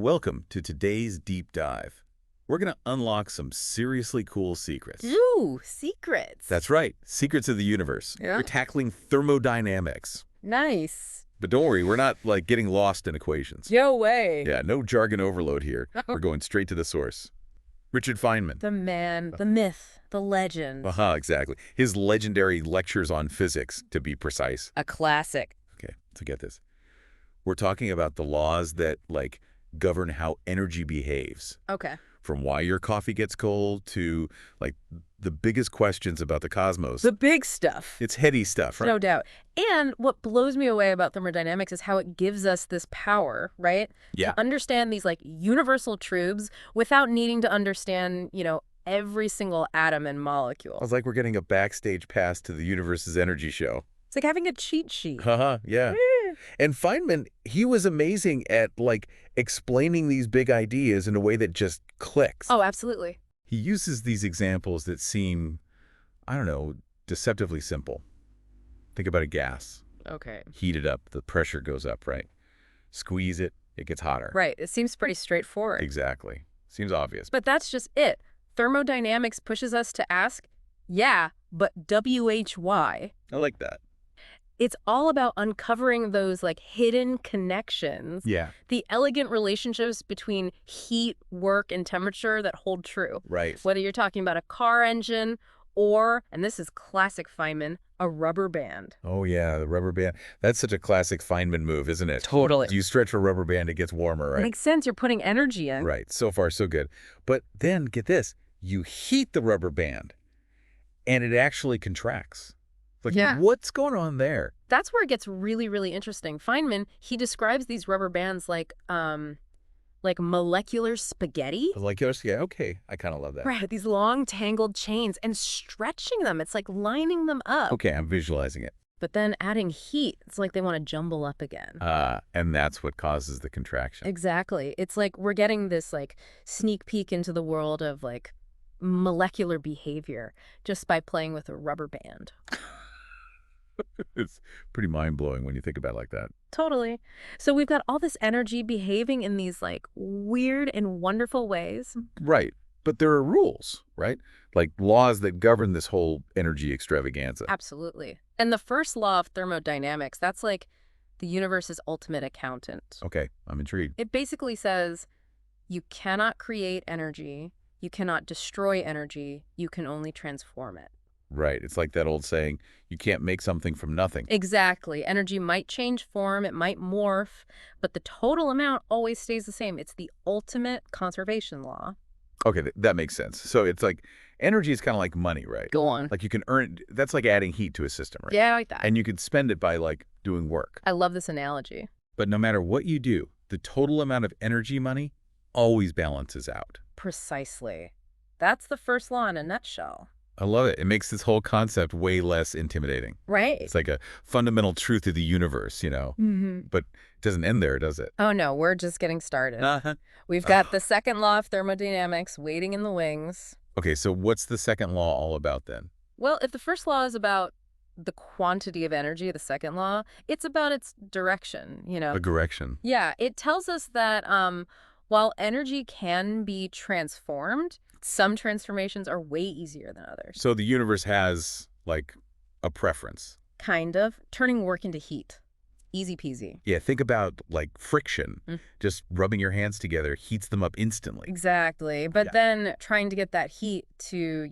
Welcome to today's deep dive. We're going to unlock some seriously cool secrets. Ooh, secrets. That's right, secrets of the universe. Yeah. We're tackling thermodynamics. Nice. But don't worry, we're not getting lost in equations. No way. Yeah, no jargon overload here. We're going straight to the source. Richard Feynman. The man, the myth, the legend. Exactly. His legendary lectures on physics, to be precise. A classic. Okay, so get this. We're talking about the laws that, govern how energy behaves. Okay. From why your coffee gets cold to, the biggest questions about the cosmos. The big stuff. It's heady stuff, right? No doubt. And what blows me away about thermodynamics is how it gives us this power, right? Yeah. To understand these, universal truths without needing to understand, every single atom and molecule. It's like we're getting a backstage pass to the universe's energy show. It's like having a cheat sheet. Yeah. And Feynman, he was amazing at, explaining these big ideas in a way that just clicks. Oh, absolutely. He uses these examples that seem, deceptively simple. Think about a gas. Okay. Heat it up, the pressure goes up, right? Squeeze it, it gets hotter. Right. It seems pretty straightforward. Exactly. Seems obvious. But that's just it. Thermodynamics pushes us to ask, yeah, but why? I like that. It's all about uncovering those hidden connections. Yeah. The elegant relationships between heat, work, and temperature that hold true. Right. Whether you're talking about a car engine or, and this is classic Feynman, a rubber band. Oh, yeah, the rubber band. That's such a classic Feynman move, isn't it? Totally. You stretch a rubber band, it gets warmer, right? Makes sense. You're putting energy in. Right. So far, so good. But then, get this. You heat the rubber band, and it actually contracts. Yeah. What's going on there? That's where it gets really, really interesting. Feynman, he describes these rubber bands like molecular spaghetti. Okay, I kind of love that. Right, these long tangled chains and stretching them. It's like lining them up. Okay, I'm visualizing it. But then adding heat, it's like they want to jumble up again. And that's what causes the contraction. Exactly. It's like we're getting this sneak peek into the world of molecular behavior just by playing with a rubber band. It's pretty mind-blowing when you think about it like that. Totally. So we've got all this energy behaving in these weird and wonderful ways. Right. But there are rules, right? Like laws that govern this whole energy extravaganza. Absolutely. And the first law of thermodynamics, that's the universe's ultimate accountant. Okay, I'm intrigued. It basically says you cannot create energy, you cannot destroy energy, you can only transform it. Right. It's like that old saying, you can't make something from nothing. Exactly. Energy might change form, it might morph, but the total amount always stays the same. It's the ultimate conservation law. Okay, that makes sense. So it's like energy is kind of like money, right? Go on. Like you can earn it. That's like adding heat to a system, right? Yeah, I like that. And you can spend it by doing work. I love this analogy. But no matter what you do, the total amount of energy money always balances out. Precisely. That's the first law in a nutshell. I love it. It makes this whole concept way less intimidating. Right. It's like a fundamental truth of the universe, Mm-hmm. But it doesn't end there, does it? Oh, no, we're just getting started. We've got the second law of thermodynamics waiting in the wings. Okay, so what's the second law all about then? Well, if the first law is about the quantity of energy, the second law, it's about its direction, The direction. Yeah, it tells us that while energy can be transformed, some transformations are way easier than others. So the universe has, a preference. Kind of. Turning work into heat. Easy peasy. Yeah, think about, friction. Just rubbing your hands together heats them up instantly. Exactly. But Yeah. then trying to get that heat to,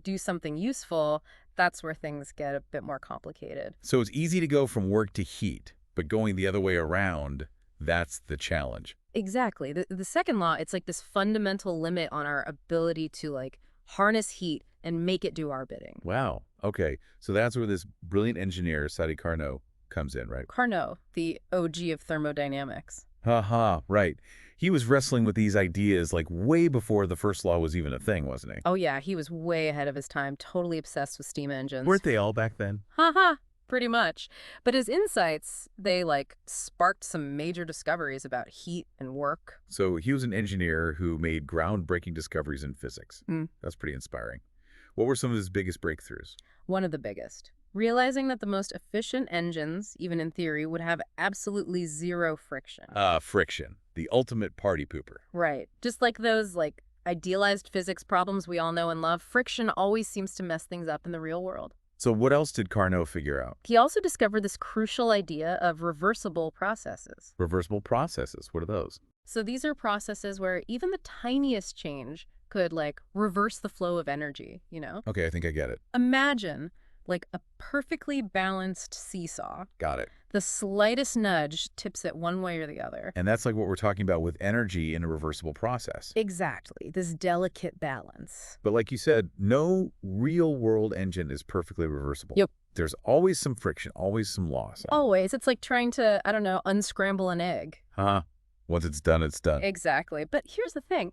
do something useful, that's where things get a bit more complicated. So it's easy to go from work to heat, but going the other way around, that's the challenge. Exactly. The second law, it's like this fundamental limit on our ability to harness heat and make it do our bidding. Wow. Okay. So that's where this brilliant engineer, Carnot, comes in, right? Carnot, the OG of thermodynamics. Right. He was wrestling with these ideas way before the first law was even a thing, wasn't he? Oh yeah, he was way ahead of his time, totally obsessed with steam engines. Weren't they all back then? Pretty much. But his insights, they sparked some major discoveries about heat and work. So he was an engineer who made groundbreaking discoveries in physics. That's pretty inspiring. What were some of his biggest breakthroughs? One of the biggest. realizing that the most efficient engines, even in theory, would have absolutely zero friction. Friction, the ultimate party pooper. Right. Just like those, like, idealized physics problems we all know and love, friction always seems to mess things up in the real world. So what else did Carnot figure out? He also discovered this crucial idea of reversible processes. Reversible processes. What are those? So these are processes where even the tiniest change could, like, reverse the flow of energy, you know? Okay, I think I get it. Imagine, like, a perfectly balanced seesaw. Got it. The slightest nudge tips it one way or the other. And that's like what we're talking about with energy in a reversible process. Exactly, this delicate balance. But like you said, no real-world engine is perfectly reversible. Yep. There's always some friction, always some loss. Always. It's like trying to, I don't know, unscramble an egg. Huh? Once it's done, it's done. Exactly. But here's the thing.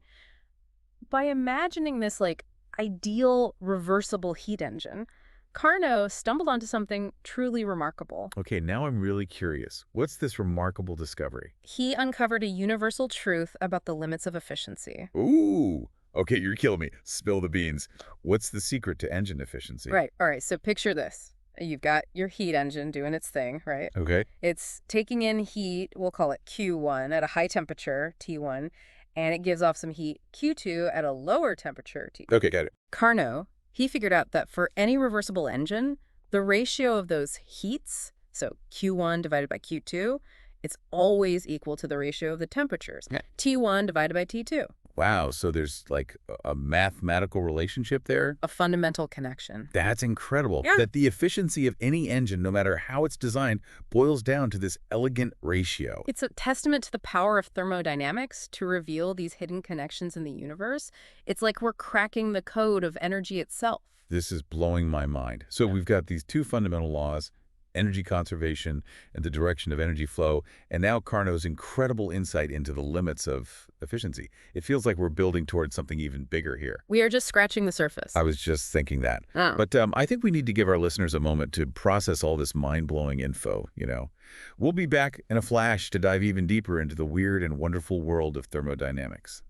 By imagining this, like, ideal reversible heat engine, Carnot stumbled onto something truly remarkable. Okay, now I'm really curious. What's this remarkable discovery? He uncovered a universal truth about the limits of efficiency. Ooh. Okay, you're killing me. Spill the beans. What's the secret to engine efficiency? Right. All right. So picture this. You've got your heat engine doing its thing, right? Okay. It's taking in heat, we'll call it Q1, at a high temperature, T1, and it gives off some heat, Q2, at a lower temperature, T2. Okay, got it. Carnot, he figured out that for any reversible engine, the ratio of those heats, so Q1 divided by Q2, it's always equal to the ratio of the temperatures, Yeah. T1 divided by T2. Wow, so there's like a mathematical relationship there? A fundamental connection. That's incredible. Yeah. That the efficiency of any engine, no matter how it's designed, boils down to this elegant ratio. It's a testament to the power of thermodynamics to reveal these hidden connections in the universe. It's like we're cracking the code of energy itself. This is blowing my mind. So we've got these two fundamental laws, energy conservation and the direction of energy flow, and now Carnot's incredible insight into the limits of efficiency. It feels like we're building towards something even bigger here. We are just scratching the surface. I was just thinking that. Oh. But I think we need to give our listeners a moment to process all this mind-blowing info, you know. We'll be back in a flash to dive even deeper into the weird and wonderful world of thermodynamics.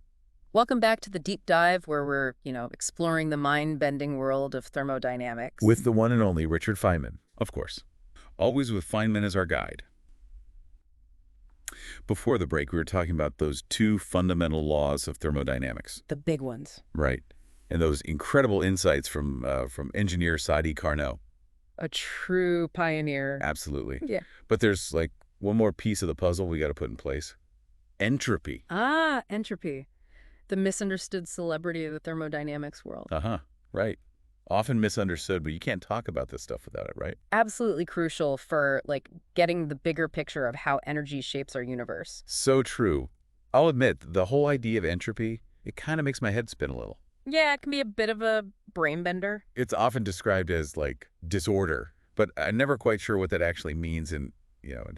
Welcome back to the deep dive where we're, exploring the mind-bending world of thermodynamics. With the one and only Richard Feynman, of course. Always with Feynman as our guide. Before the break, we were talking about those two fundamental laws of thermodynamics. The big ones. Right. And those incredible insights from engineer Sadi Carnot. A true pioneer. Absolutely. Yeah. But there's like one more piece of the puzzle we got to put in place. Entropy. Ah, entropy. The misunderstood celebrity of the thermodynamics world. Uh-huh. Right. Often misunderstood, but you can't talk about this stuff without it, right? Absolutely crucial for, getting the bigger picture of how energy shapes our universe. So true. I'll admit, the whole idea of entropy, it kind of makes my head spin a little. Yeah, it can be a bit of a brain bender. It's often described as, disorder, but I'm never quite sure what that actually means in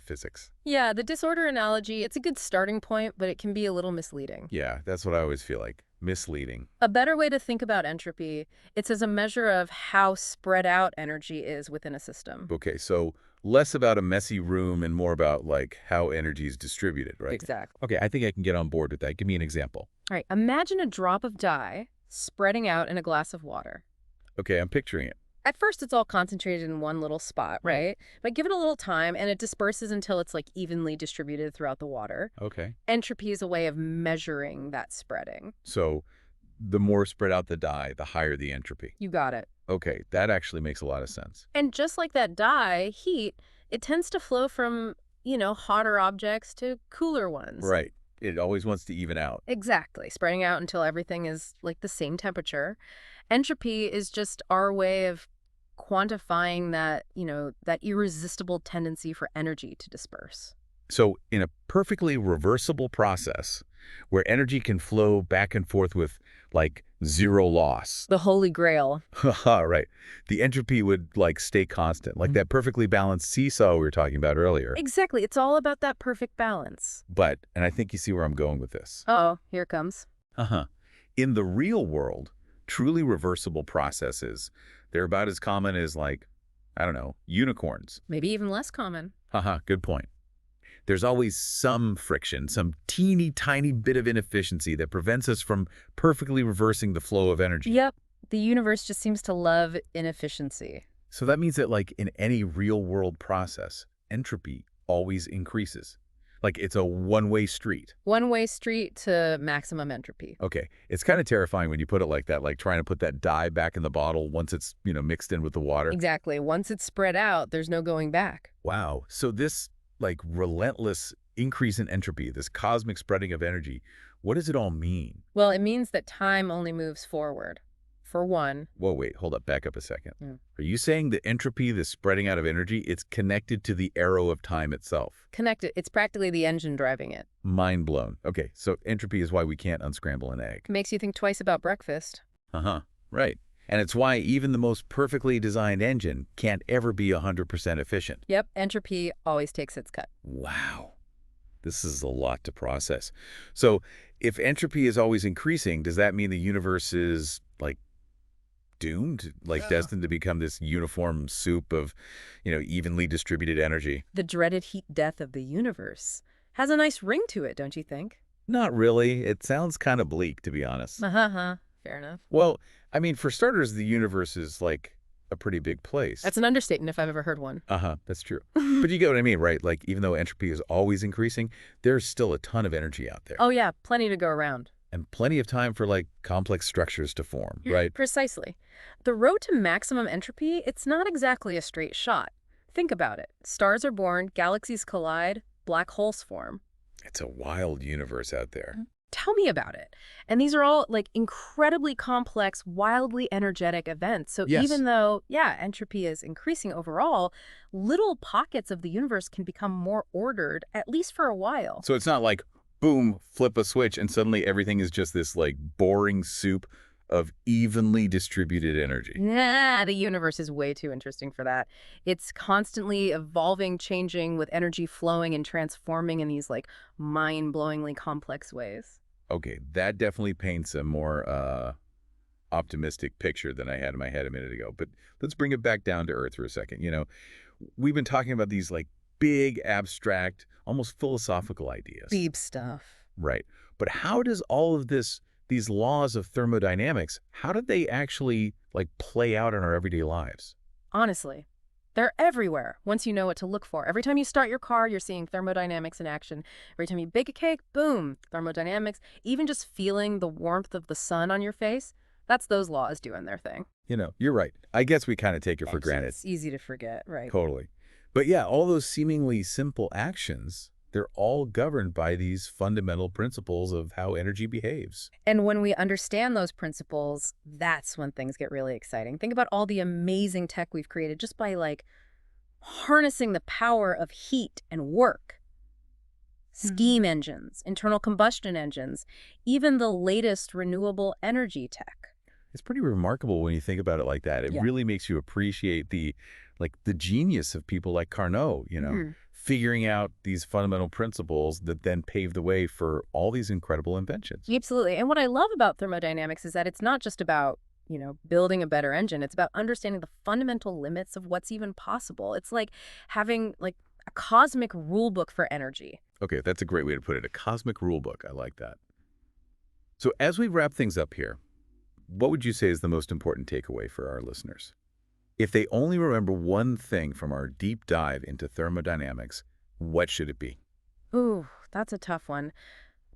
physics. Yeah, the disorder analogy, it's a good starting point, but it can be a little misleading. Yeah, that's what I always feel like. Misleading. A better way to think about entropy, it's as a measure of how spread out energy is within a system. Okay, so less about a messy room and more about, how energy is distributed, right? Exactly. Okay, I think I can get on board with that. Give me an example. All right, imagine a drop of dye spreading out in a glass of water. Okay, I'm picturing it. At first, it's all concentrated in one little spot, right? But give it a little time, and it disperses until it's, evenly distributed throughout the water. Okay. Entropy is a way of measuring that spreading. So the more spread out the dye, the higher the entropy. You got it. Okay, that actually makes a lot of sense. And just like that dye, heat, it tends to flow from, hotter objects to cooler ones. Right. It always wants to even out. Exactly. Spreading out until everything is, the same temperature. Entropy is just our way of quantifying that, that irresistible tendency for energy to disperse. So in a perfectly reversible process where energy can flow back and forth with, zero loss. The holy grail. Right. The entropy would, stay constant, like that perfectly balanced seesaw we were talking about earlier. Exactly. It's all about that perfect balance. But, and I think you see where I'm going with this. Uh-oh, here it comes. In the real world, truly reversible processes, they're about as common as, I don't know, unicorns. Maybe even less common. Good point. There's always some friction, some teeny tiny bit of inefficiency that prevents us from perfectly reversing the flow of energy. Yep. The universe just seems to love inefficiency. So that means that, like, in any real-world process, entropy always increases. Like, it's a one-way street. One-way street to maximum entropy. Okay, it's kind of terrifying when you put it like that, like trying to put that dye back in the bottle once it's, mixed in with the water. Exactly. Once it's spread out, there's no going back. Wow. So this, like, relentless increase in entropy, this cosmic spreading of energy, what does it all mean? Well, it means that time only moves forward. For one. Whoa, wait, hold up, back up a second. Mm. Are you saying the entropy, the spreading out of energy, it's connected to the arrow of time itself? Connected. It's practically the engine driving it. Mind blown. Okay, so entropy is why we can't unscramble an egg. Makes you think twice about breakfast. Uh-huh, right. And it's why even the most perfectly designed engine can't ever be 100% efficient. Yep, entropy always takes its cut. Wow. This is a lot to process. So if entropy is always increasing, does that mean the universe is, like, doomed? Like, destined to become this uniform soup of, evenly distributed energy? The dreaded heat death of the universe has a nice ring to it, don't you think? Not really. It sounds kind of bleak, to be honest. Uh-huh. Fair enough. Well, I mean, for starters, the universe is, like, a pretty big place. That's an understatement if I've ever heard one. Uh-huh, that's true. But you get what I mean, right? Like, even though entropy is always increasing, there's still a ton of energy out there. Oh, yeah, plenty to go around. And plenty of time for, like, complex structures to form, right? Precisely. The road to maximum entropy, it's not exactly a straight shot. Think about it. Stars are born, galaxies collide, black holes form. It's a wild universe out there. Tell me about it. And these are all, like, incredibly complex, wildly energetic events. So Yes. even though, entropy is increasing overall, little pockets of the universe can become more ordered, at least for a while. So it's not like, boom, flip a switch, and suddenly everything is just this, like, boring soup of evenly distributed energy. Nah, the universe is way too interesting for that. It's constantly evolving, changing, with energy flowing and transforming in these, like, mind-blowingly complex ways. Okay, that definitely paints a more optimistic picture than I had in my head a minute ago. But let's bring it back down to earth for a second. We've been talking about these, like, big, abstract, almost philosophical ideas. Deep stuff. Right. But how does all of these laws of thermodynamics, how do they actually, like, play out in our everyday lives? Honestly, they're everywhere once you know what to look for. Every time you start your car, you're seeing thermodynamics in action. Every time you bake a cake, boom, thermodynamics. Even just feeling the warmth of the sun on your face, that's those laws doing their thing. You're right. I guess we kind of take it for granted. It's easy to forget, right? Totally. But yeah, all those seemingly simple actions, they're all governed by these fundamental principles of how energy behaves. And when we understand those principles, that's when things get really exciting. Think about all the amazing tech we've created just by, like, harnessing the power of heat and work. Steam engines, internal combustion engines, even the latest renewable energy tech. It's pretty remarkable when you think about it like that. It Yeah. really makes you appreciate the genius of people like Carnot, figuring out these fundamental principles that then pave the way for all these incredible inventions. Absolutely. And what I love about thermodynamics is that it's not just about, building a better engine. It's about understanding the fundamental limits of what's even possible. It's like having, like, a cosmic rule book for energy. Okay, that's a great way to put it. A cosmic rule book. I like that. So as we wrap things up here, what would you say is the most important takeaway for our listeners? If they only remember one thing from our deep dive into thermodynamics, what should it be? Ooh, that's a tough one.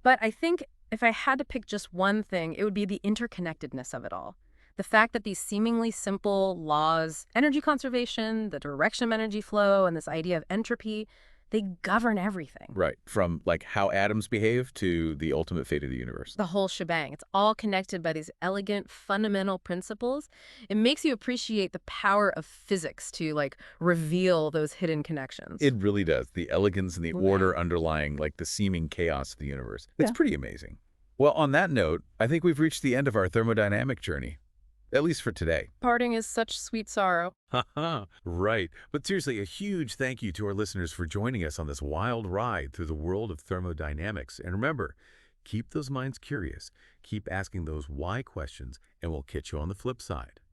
But I think if I had to pick just one thing, it would be the interconnectedness of it all. The fact that these seemingly simple laws, energy conservation, the direction of energy flow, and this idea of entropy, they govern everything. Right. From, like, how atoms behave to the ultimate fate of the universe. The whole shebang. It's all connected by these elegant, fundamental principles. It makes you appreciate the power of physics to, like, reveal those hidden connections. It really does. The elegance and the order underlying, like, the seeming chaos of the universe. It's pretty amazing. Well, on that note, I think we've reached the end of our thermodynamic journey. At least for today. Parting is such sweet sorrow. Haha, right. But seriously, a huge thank you to our listeners for joining us on this wild ride through the world of thermodynamics. And remember, keep those minds curious, keep asking those why questions, and we'll catch you on the flip side.